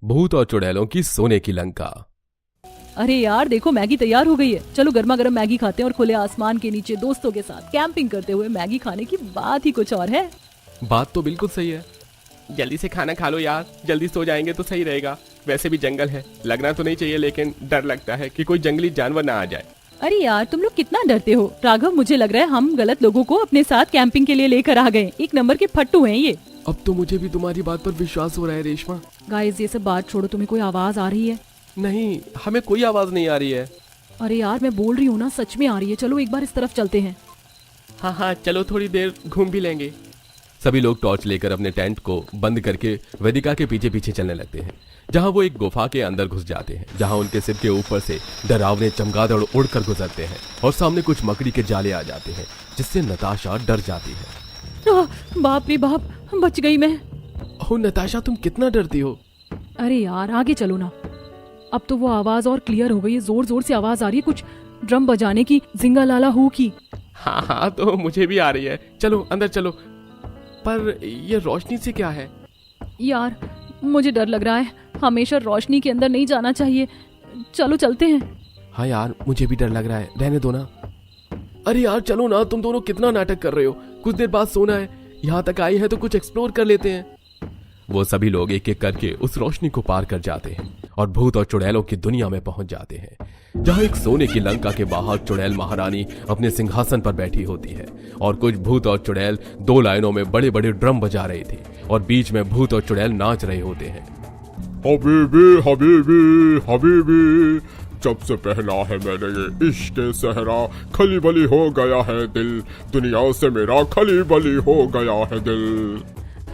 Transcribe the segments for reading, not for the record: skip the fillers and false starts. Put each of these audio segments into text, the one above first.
भूत और चुड़ैलों की सोने की लंका। अरे यार देखो मैगी तैयार हो गई है, चलो गर्मा गर्म मैगी खाते हैं और खुले आसमान के नीचे दोस्तों के साथ कैंपिंग करते हुए मैगी खाने की बात ही कुछ और है। बात तो बिल्कुल सही है। जल्दी से खाना खा लो यार, जल्दी सो जाएंगे तो सही रहेगा। वैसे भी जंगल है, लगना तो नहीं चाहिए लेकिन डर लगता है कि कोई जंगली जानवर ना आ जाए। अरे यार तुम लोग कितना डरते हो राघव, मुझे लग रहा है हम गलत लोगों को अपने साथ कैंपिंग के लिए लेकर आ गए। एक नंबर के फट्टू हैं ये। अब तो मुझे भी तुम्हारी बात पर विश्वास हो रहा है रेशमा। गाइस ये सब बात छोड़ो, तुम्हें कोई आवाज आ रही है? नहीं, हमें कोई आवाज नहीं आ रही है। अरे यार मैं बोल रही हूँ ना, सच में आ रही है। चलो एक बार इस तरफ चलते हैं। हाँ हाँ चलो थोड़ी देर घूम भी लेंगे। सभी लोग टॉर्च लेकर अपने टेंट को बंद करके वेदिका के पीछे पीछे चलने लगते हैं, जहां वो एक गुफा के अंदर घुस जाते हैं, जहां उनके सिर के ऊपर से डरावने चमगादड़ उड़कर गुजरते हैं और सामने कुछ मकड़ी के जाले आ जाते हैं, जिससे नताशा डर जाती है। बाप रे बाप, बच गई मैं। ओह नताशा, तुम कितना डरती हो। अरे यार आगे चलो ना। अब तो वो आवाज और क्लियर हो गई है, जोर जोर से आवाज आ रही है, कुछ ड्रम बजाने की, जिंगा लाला हु की। हाँ हाँ तो मुझे भी आ रही है, चलो अंदर चलो। पर ये रोशनी से क्या है? यार मुझे डर लग रहा है, हमेशा रोशनी के अंदर नहीं जाना चाहिए। चलो चलते हैं। हाँ यार मुझे भी डर लग रहा है, रहने दो ना। अरे यार चलो ना, तुम दोनों कितना नाटक कर रहे हो। कुछ देर बाद सोना है, यहाँ तक आई है तो कुछ एक्सप्लोर कर लेते हैं। वो सभी लोग एक एक करके उस रोशनी को पार कर जाते हैं और भूत और चुड़ैलों की दुनिया में पहुंच जाते हैं, जहां एक सोने की लंका के बाहर चुड़ैल महारानी अपने सिंहासन पर बैठी होती है और कुछ भूत और चुड़ैल दो लाइनों में बड़े बड़े ड्रम बजा रहे थे और बीच में भूत और चुड़ैल नाच रहे होते हैं। हबीबी हबीबी हबीबी, जब से पहना है मैंने ये इश्क सहरा, खली बली हो गया है दिल, दुनिया से मेरा खली बली हो गया है दिल।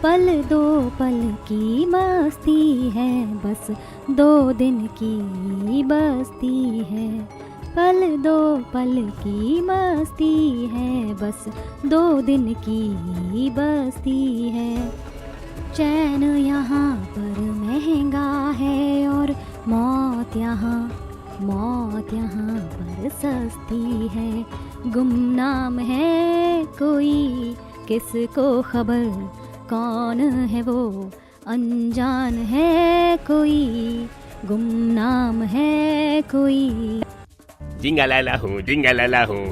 पल दो पल की मस्ती है, बस 2 दिन की बस्ती है। पल दो पल की मस्ती है, बस 2 दिन की बस्ती है। चैन यहाँ पर महंगा है और मौत यहाँ पर सस्ती है। गुमनाम है कोई, किसको खबर कौन है वो, अनजान है कोई, गुमनाम है कोई। जिंगालाला हूँ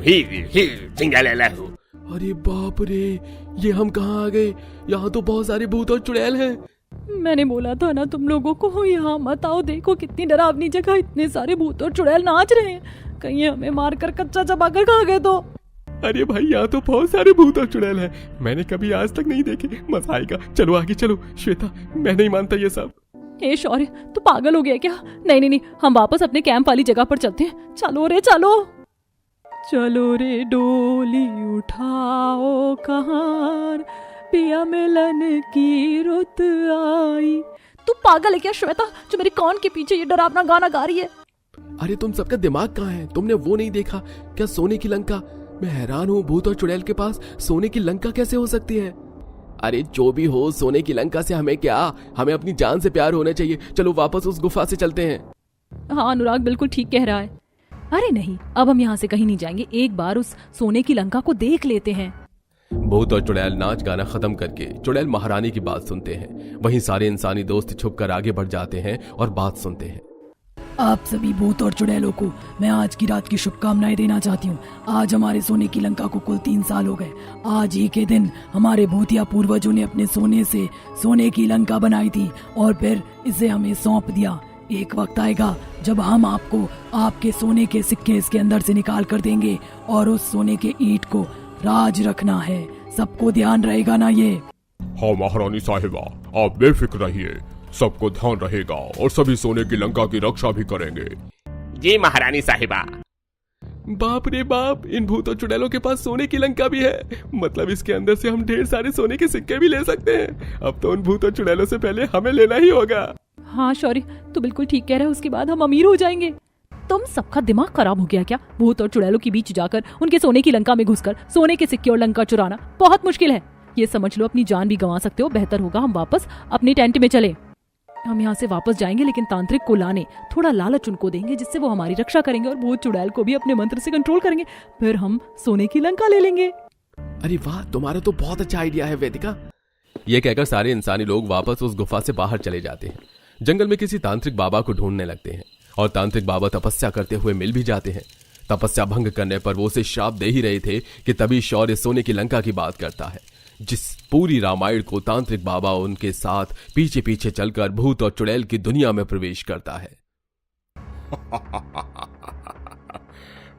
हिर हिर जिंगालाला हूँ। अरे बाप रे, ये हम कहाँ आ गए? यहाँ तो बहुत सारे भूत और चुड़ैल हैं। मैंने बोला था ना तुम लोगों को यहाँ मत आओ। देखो कितनी डरावनी जगह, इतने सारे भूत और चुड़ैल नाच रहे हैं। कहीं हमें मारकर कच्चा चबाकर खा गए तो। अरे भाई यहाँ तो बहुत सारे भूत और चुड़ैल हैं, मैंने कभी आज तक नहीं देखे। मजा आएगा, चलो आगे चलो। श्वेता मैं नहीं मानता ये सब। हे शौर्य तू पागल हो गया क्या? नहीं नहीं नहीं, हम वापस अपने कैंप वाली जगह पर चलते हैं। चलो रे चलो। चलो रे डोली उठाओ कहार, पिया मिलन की रुत आई। तू पागल है क्या श्वेता, जो मेरे कान के पीछे ये डरावना गाना गा रही है? अरे तुम सबका दिमाग कहाँ है? तुमने वो नहीं देखा क्या, सोने की लंका? मैं हैरान हूँ, भूत और चुड़ैल के पास सोने की लंका कैसे हो सकती है? अरे जो भी हो, सोने की लंका से हमें क्या, हमें अपनी जान से प्यार होना चाहिए। चलो वापस उस गुफा से चलते हैं। हाँ अनुराग बिल्कुल ठीक कह रहा है। अरे नहीं, अब हम यहाँ से कहीं नहीं जाएंगे, एक बार उस सोने की लंका को देख लेते हैं। भूत और चुड़ैल नाच गाना खत्म करके चुड़ैल महारानी की बात सुनते हैं। वहीं सारे इंसानी दोस्त छुपकर आगे बढ़ जाते हैं और बात सुनते हैं। आप सभी भूत और चुड़ैलों को मैं आज की रात की शुभकामनाएं देना चाहती हूँ। आज हमारे सोने की लंका को कुल 3 साल हो गए। आज ही के दिन हमारे भूतिया पूर्वजों ने अपने सोने से सोने की लंका बनाई थी और फिर इसे हमें सौंप दिया। एक वक्त आएगा जब हम आपको आपके सोने के सिक्के इसके अंदर से निकाल कर देंगे और उस सोने के ईंट को राज रखना है। सबको ध्यान रहेगा ना ये? हाँ महारानी साहिबा, आप बेफिक्र रहिए, सबको ध्यान रहेगा और सभी सोने की लंका की रक्षा भी करेंगे। जी महारानी साहिबा। बाप रे बाप, इन भूत और चुड़ैलों के पास सोने की लंका भी है। मतलब इसके अंदर से हम ढेर सारे सोने के सिक्के भी ले सकते हैं। अब तो उन भूत और चुड़ैलों से पहले हमें लेना ही होगा। हाँ शौर्य तू बिल्कुल ठीक कह रहा है, उसके बाद हम अमीर हो जाएंगे। तुम सबका दिमाग खराब हो गया क्या? भूत और चुड़ैलों के बीच जाकर उनके सोने की लंका में घुसकर सोने के सिक्के और लंका चुराना बहुत मुश्किल है। ये समझ लो अपनी जान भी गंवा सकते हो। बेहतर होगा हम वापस अपने टेंट में चले। हम यहाँ से वापस जाएंगे, लेकिन तांत्रिक को लाने थोड़ा लालच उनको देंगे, जिससे वो हमारी रक्षा करेंगे और भूत चुड़ैल को भी अपने मंत्र से कंट्रोल करेंगे। फिर हम सोने की लंका ले लेंगे। अरे वाह, तुम्हारा तो बहुत अच्छा आइडिया है वेदिका। ये कहकर सारे इंसानी लोग वापस उस गुफा से बाहर चले जाते हैं। जंगल में किसी तांत्रिक बाबा को ढूंढने लगते हैं और तांत्रिक बाबा तपस्या करते हुए मिल भी जाते हैं। तपस्या भंग करने पर वो उसे श्राप दे ही रहे थे कि तभी शौर्य सोने की लंका की बात करता है, जिस पूरी रामायण को तांत्रिक बाबा उनके साथ पीछे पीछे चलकर भूत और चुड़ैल की दुनिया में प्रवेश करता है।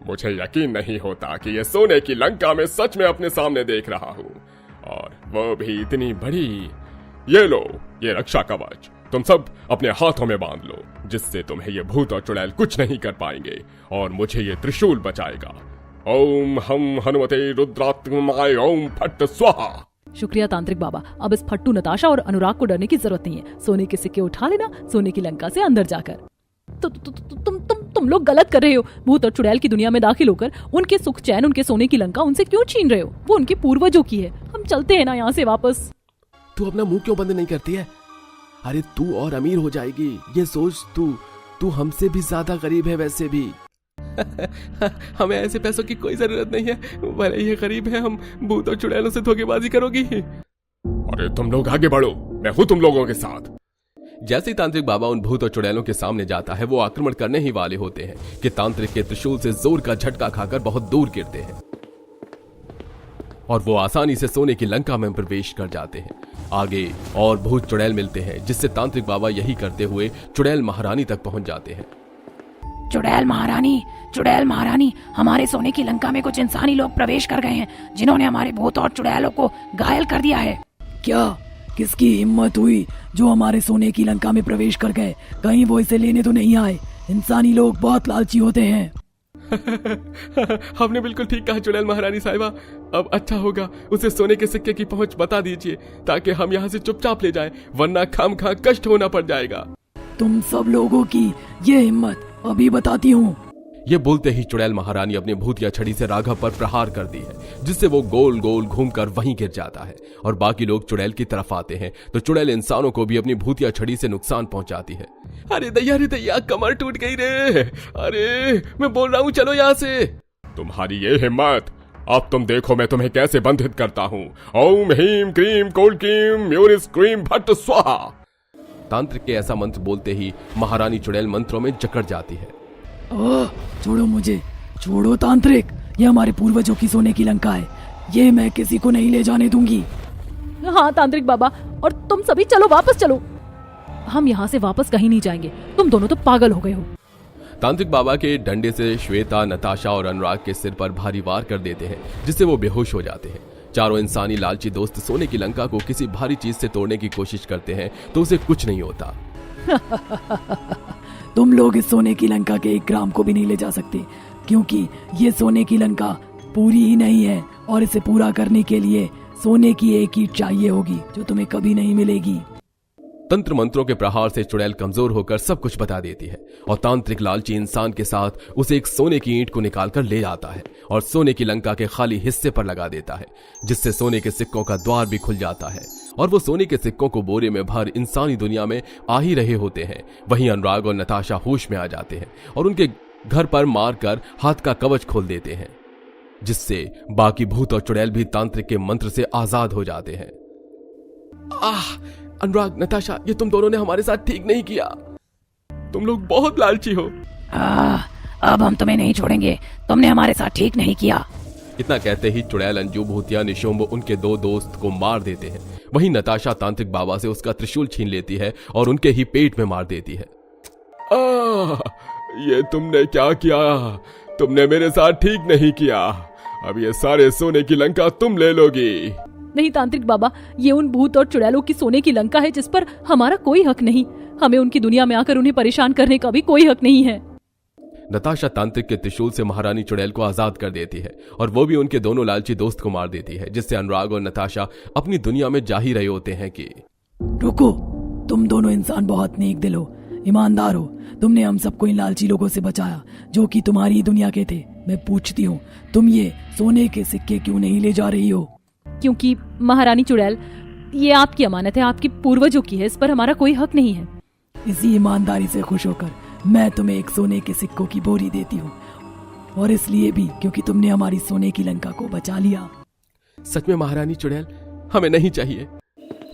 मुझे यकीन नहीं होता कि ये सोने की लंका में सच में अपने सामने देख रहा हूँ, और वो भी इतनी बड़ी। ये लो, ये रक्षा कवच तुम सब अपने हाथों में बांध लो, जिससे तुम्हें ये भूत और चुड़ैल कुछ नहीं कर पाएंगे और मुझे ये त्रिशूल बचाएगा। ओम हम हनुमते रुद्रात्माय ओम फट स्वाहा। शुक्रिया तांत्रिक बाबा, अब इस फट्टू नताशा और अनुराग को डरने की जरूरत नहीं है। सोने के सिक्के उठा लेना सोने की लंका से अंदर जाकर। तुम लोग गलत कर रहे हो। भूत और चुड़ैल की दुनिया में दाखिल होकर उनके सुख चैन, उनके सोने की लंका उनसे क्यों छीन रहे हो? वो उनके पूर्वजों की है। हम चलते हैं ना यहाँ से वापस। तू अपना मुंह क्यों बंद नहीं करती है? अरे तू और अमीर हो जाएगी, ये सोच। तू हमसे भी ज्यादा गरीब है वैसे भी। हमें ऐसे पैसों की कोई जरूरत नहीं है, भले ये गरीब है, हम भूत और चुड़ैलों से धोखेबाजी करोगी। अरे तुम लोग आगे बढ़ो, मैं हूं तुम लोगों के साथ। जैसे ही तांत्रिक बाबा उन भूत और चुड़ैलों के सामने जाता है, वो आक्रमण करने ही वाले होते हैं कि तांत्रिक के त्रिशूल से जोर का झटका खाकर बहुत दूर गिरते हैं और वो आसानी से सोने की लंका में प्रवेश कर जाते हैं। आगे और भूत चुड़ैल मिलते हैं, जिससे तांत्रिक बाबा यही करते हुए चुड़ैल महारानी तक पहुंच जाते हैं। चुड़ैल महारानी, हमारे सोने की लंका में कुछ इंसानी लोग प्रवेश कर गए हैं, जिन्होंने हमारे भूत और चुड़ैलों को घायल कर दिया है। क्या? किसकी हिम्मत हुई जो हमारे सोने की लंका में प्रवेश कर गए? कहीं वो इसे लेने तो नहीं आए? इंसानी लोग बहुत लालची होते हैं। आपने बिल्कुल ठीक कहा चुड़ैल महारानी साहिबा। अब अच्छा होगा उसे सोने के सिक्के की पहुंच बता दीजिए, ताकि हम यहाँ से चुपचाप ले जाएं, वरना खामखा कष्ट होना पड़ जाएगा। तुम सब लोगों की ये हिम्मत अभी बताती हूँ। ये बोलते ही चुड़ैल महारानी अपनी भूतिया छड़ी से राघव पर प्रहार कर दी है, जिससे वो गोल गोल घूमकर वहीं गिर जाता है और बाकी लोग चुड़ैल की तरफ आते हैं तो चुड़ैल इंसानों को भी अपनी भूतिया छड़ी से नुकसान पहुंचाती है। अरे दैया, कमर टूट गई रे। अरे मैं बोल रहा हूँ, चलो यहाँ से। तुम्हारी ये हिम्मत, अब तुम देखो मैं तुम्हें कैसे बंधित करता हूँ। ओम haem cream कोल्कीम Maurice cream Bhatt स्वाहा। तांत्रिक के ऐसा मंत्र बोलते ही महारानी चुड़ैल मंत्रों में जकड़ जाती है। छोड़ो मुझे, छोड़ो तांत्रिक, ये हमारे पूर्वजों की सोने की लंका है, ये मैं किसी को नहीं ले जाने दूंगी। हाँ तांत्रिक बाबा, और तुम सभी चलो, वापस चलो। हम यहाँ से वापस कहीं नहीं जाएंगे, तुम दोनों तो पागल हो गए हो। तांत्रिक बाबा के डंडे से श्वेता, नताशा और अनुराग के सिर पर भारी वार कर देते हैं, जिससे वो बेहोश हो जाते हैं। चारों इंसानी लालची दोस्त सोने की लंका को किसी भारी चीज से तोड़ने की कोशिश करते हैं तो उसे कुछ नहीं होता। तुम लोग इस सोने की लंका के 1 ग्राम को भी नहीं ले जा सकते, क्योंकि ये सोने की लंका पूरी ही नहीं है और इसे पूरा करने के लिए सोने की एक ईंट चाहिए होगी, जो तुम्हें कभी नहीं मिलेगी। तंत्र मंत्रों के प्रहार से चुड़ैल कमजोर होकर सब कुछ बता देती है और तांत्रिक लालची इंसान के साथ उसे एक सोने की ईंट को निकालकर ले आता है और सोने की लंका के खाली हिस्से पर लगा देता है, जिससे सोने के सिक्कों का द्वार भी खुल जाता है और वो सोने के सिक्कों को बोरे में भर इंसानी दुनिया में आ ही रहे होते हैं। वहीं अनुराग और नताशा होश में आ जाते हैं और उनके घर पर मारकर हाथ का कवच खोल देते हैं, जिससे बाकी भूत और चुड़ैल भी तांत्रिक के मंत्र से आजाद हो जाते हैं। अनुराग, नताशा, ये तुम दोनों ने हमारे साथ ठीक नहीं किया। तुम लोग बहुत लालची हो। अब हम तुम्हें नहीं छोड़ेंगे, तुमने हमारे साथ ठीक नहीं किया। इतना कहते ही चुड़ैल, अंजू, भूतिया, निशुंभ उनके 2 दोस्त को मार देते हैं। वहीं नताशा तांत्रिक बाबा से उसका त्रिशूल छीन लेती है और उनके ही पेट में मार देती है। ये तुमने क्या किया? तुमने मेरे साथ ठीक नहीं किया। अब ये सारे सोने की लंका तुम ले लोगी। नहीं तांत्रिक बाबा, ये उन भूत और चुड़ैलों की सोने की लंका है जिस पर हमारा कोई हक नहीं। हमें उनकी दुनिया में आकर उन्हें परेशान करने का भी कोई हक नहीं है। नताशा तांत्रिक के त्रिशूल से महारानी चुड़ैल को आजाद कर देती है और वो भी उनके दोनों लालची दोस्त को मार देती है, जिससे अनुराग और नताशा अपनी दुनिया में जा ही रहे होते हैं कि रुको, तुम दोनों इंसान बहुत नेक दिल हो, ईमानदार हो। तुमने हम सबको इन लालची लोगों से बचाया जो कि तुम्हारी दुनिया के थे। मैं पूछती हूँ, तुम ये सोने के सिक्के क्यों नहीं ले जा रही हो? क्योंकि महारानी चुड़ैल, ये आपकी अमानत है, आपकी पूर्वजों की है, इस पर हमारा कोई हक नहीं है। इसी ईमानदारी से खुश होकर मैं तुम्हें एक सोने के सिक्कों की बोरी देती हूँ, और इसलिए भी क्योंकि तुमने हमारी सोने की लंका को बचा लिया। सच में महारानी चुड़ैल, हमें नहीं चाहिए।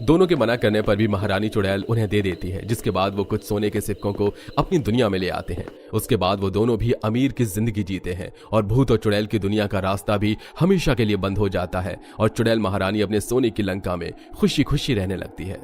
दोनों के मना करने पर भी महारानी चुड़ैल उन्हें दे देती है, जिसके बाद वो कुछ सोने के सिक्कों को अपनी दुनिया में ले आते हैं। उसके बाद वो दोनों भी अमीर की जिंदगी जीते हैं और भूत और चुड़ैल की दुनिया का रास्ता भी हमेशा के लिए बंद हो जाता है और चुड़ैल महारानी अपने सोने की लंका में खुशी खुशी रहने लगती है।